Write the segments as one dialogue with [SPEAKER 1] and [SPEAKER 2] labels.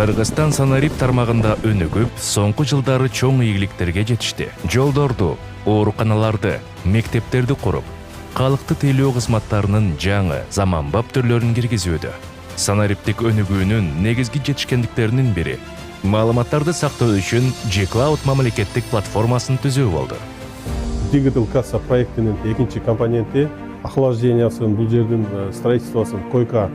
[SPEAKER 1] Кыргызстан санарип тармагында өнүгүп, соңку жылдары чоң ийгиликтерге жетишти. Жолдорду, ооруканаларды, мектептерди куруп, калкты тейлөө кызматтарынын жаңы, заманбап түрлөрүн киргизүүдө. Санариптик өнүгүүнүн негизги жетишкендиктеринин бири маалыматтарды сактоо үчүн G-Cloud мамлекеттик платформасын түзүү болду.
[SPEAKER 2] Digital Kassa проектинин экинчи компоненти охлаждениясын, бул жердин строительствосын койка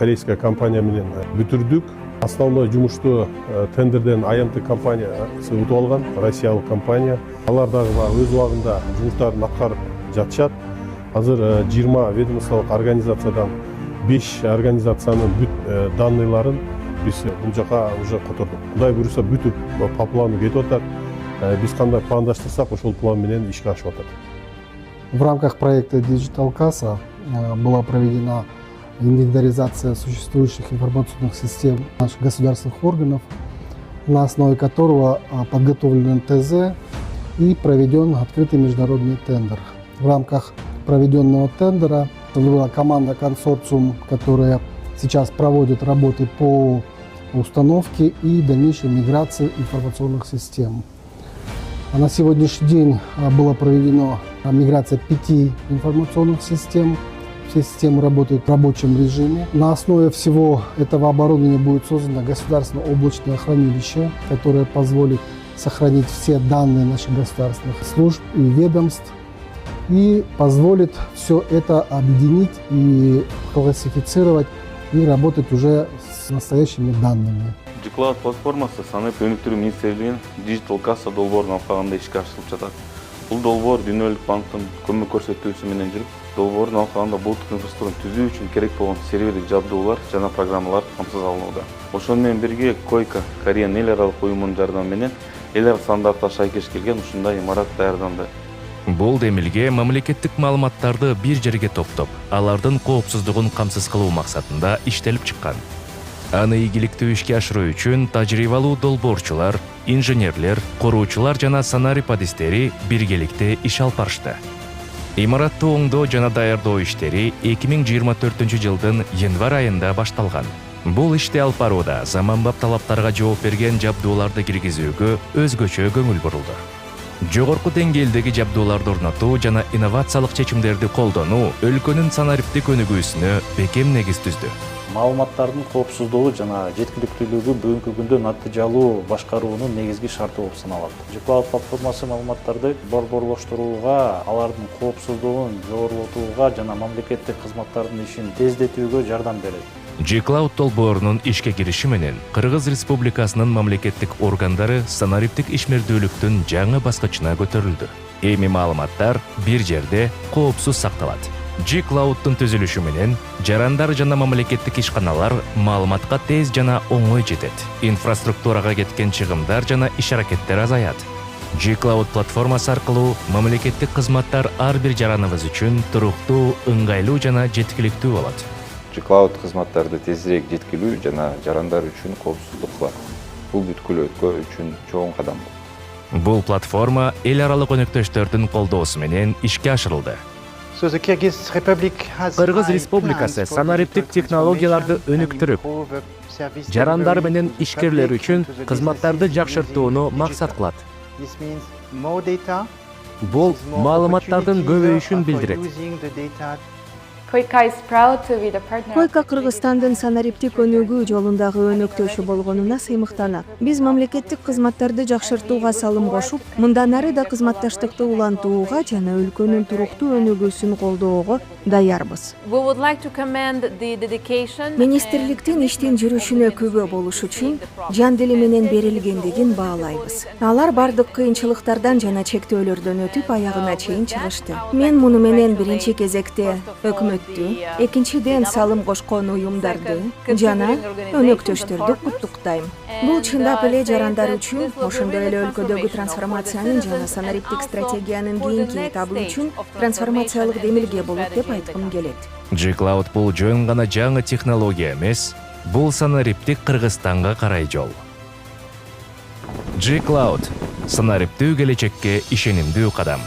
[SPEAKER 2] корейская компания менен бүтүрдүк. Основной жумушту тендерден АМТ компаниясы утуп алган, россиялык компания. Алар дагы өз убагында жумуштарын аткарып жатышат. Азыр 20 ведомстволук организациядан 5 организациянын бүт данныйларын биз бул жака уже котордук. Кудай буюрса бүтүп по плану кетип атат. Биз кандай пландаштырсак, ошол план менен ишке ашып атат.
[SPEAKER 3] В рамках проекта Digital Kassa была проведена инвентаризация существующих информационных систем наших государственных органов, на основе которого подготовлен ТЗ и проведен открытый международный тендер. В рамках проведенного тендера была команда консорциум, которая сейчас проводит работы по установке и дальнейшей миграции информационных систем. На сегодняшний день была проведена миграция 5 информационных систем. Все системы работают в рабочем режиме. На основе всего этого оборудования будет создано государственное облачное хранилище, которое позволит сохранить все данные наших государственных служб и ведомств и позволит все это объединить и классифицировать и работать уже с настоящими данными.
[SPEAKER 4] G-Cloud платформасы санарип өнүктүрүү министрлигинин Digital Kassa долбоорун алкагында ишке ашырылып жатат. Бул долбоор Дүйнөлүк банктын көмөк көрсөтүүсү менен жүрүп, долбоордун алкагында булуттук инфраструктураны түзүү үчүн керек болгон серверлик жабдуулар жана программалар камсыз алынууда. Ошону менен бирге Койка Кореянын эл аралык уюмунун жардамы менен эл аралык стандарттарга шайкеш келген ушундай имарат даярданды.
[SPEAKER 1] Бул демилге мамлекеттик маалыматтарды бир жерге топтоп, алардын коопсуздугун камсыз кылуу максатында иштелип чыккан. Аны ийгиликтүү ишке ашыруу үчүн тажрыйбалуу долбоорчулар, инженерлер, куруучулар жана санарип адистери биргеликте иш алып барышты. Имаратты оңдоо жана даярдоо иштери 2024 жылдын январь айында башталган. Бул ишти алып барууда заманбап талаптарга жооп берген жабдууларды киргизүүгө өзгөчө көңүл бурулду. Жогорку деңгээлдеги жабдууларды орнотуу жана инновациялык чечимдерди колдонуу өлкөнүн санариптик өнүгүүсүнө бекем негиз түздү.
[SPEAKER 5] Маалыматтардын коопсуздугу жана жеткиликтүүлүгү бүгүнкү күндө натыйжалуу башкаруунун негизги шарты болуп саналат. G-Cloud платформасы маалыматтарды борборлоштурууга, алардын коопсуздугун жогорулатууга жана мамлекеттик кызматтардын ишин тездетүүгө жардам берет.
[SPEAKER 1] G-Cloud долбоорунун ишке кириши менен Кыргыз Республикасынын мамлекеттик органдары санариптик ишмердүүлүктүн жаңы баскычына көтөрүлдү. Эми маалыматтар бир жерде коопсуз сакталат. G-Cloud'тун түзүлүшү менен жарандар жана мамлекеттик ишканалар маалыматка тез жана оңой жетет. Инфраструктурага кеткен чыгымдар жана иш-аракеттер азаят. G-Cloud платформасы аркылуу мамлекеттик кызматтар ар бир жараныбыз үчүн туруктуу, ыңгайлуу жана жеткиликтүү болот.
[SPEAKER 6] G-Cloud кызматтарды тезирээк жеткилүү жана жарандар үчүн коопсуздук кылат. Бул бүткүл өлкө үчүн чоң кадам.
[SPEAKER 1] Бул платформа эл аралык өнөктөштөрдүн колдоосу менен ишке ашырылды.
[SPEAKER 7] Кыргыз Республикасы санариптик технологияларды өнүктүрүп, жарандар менен ишкерлер үчүн кызматтарды жакшыртууну максат кылат. Бул маалыматтардын көбөйүшүн билдирет.
[SPEAKER 8] Койка Кыргызстандын санариптик өнүгүү жолундагы өнөктөшү болгонуна сыймыктанат. Биз мамлекеттик кызматтарды жакшыртууга салым кошуп, мындан ары да кызматташтыкты улантууга жана өлкөнүн туруктуу өнүгүүсүн колдоого даярбыз. Министрликтин иштин жүрүшүнө күбө болуш үчүн жан дили менен берилгендигин баалайбыз. Алар бардык кыйынчылыктардан жана чектөөлөрдөн өтүп аягына чейин чыгышты. Мен муну менен биринчи кезекте экинчиден салым кошкон уюмдарды жана өнөктөштөрдү куттуктайм. Бул чындап эле жарандар үчүн, ошондой эле өлкөдөгү трансформациянын жана санариптик стратегиянын кийинки этабы үчүн трансформациялык демилге болот деп айткым келет.
[SPEAKER 1] G-Cloud бул жөн гана жаңы технология эмес, бул санариптик Кыргызстанга карай жол. G-Cloud санариптүү келечекке ишенимдүү кадам.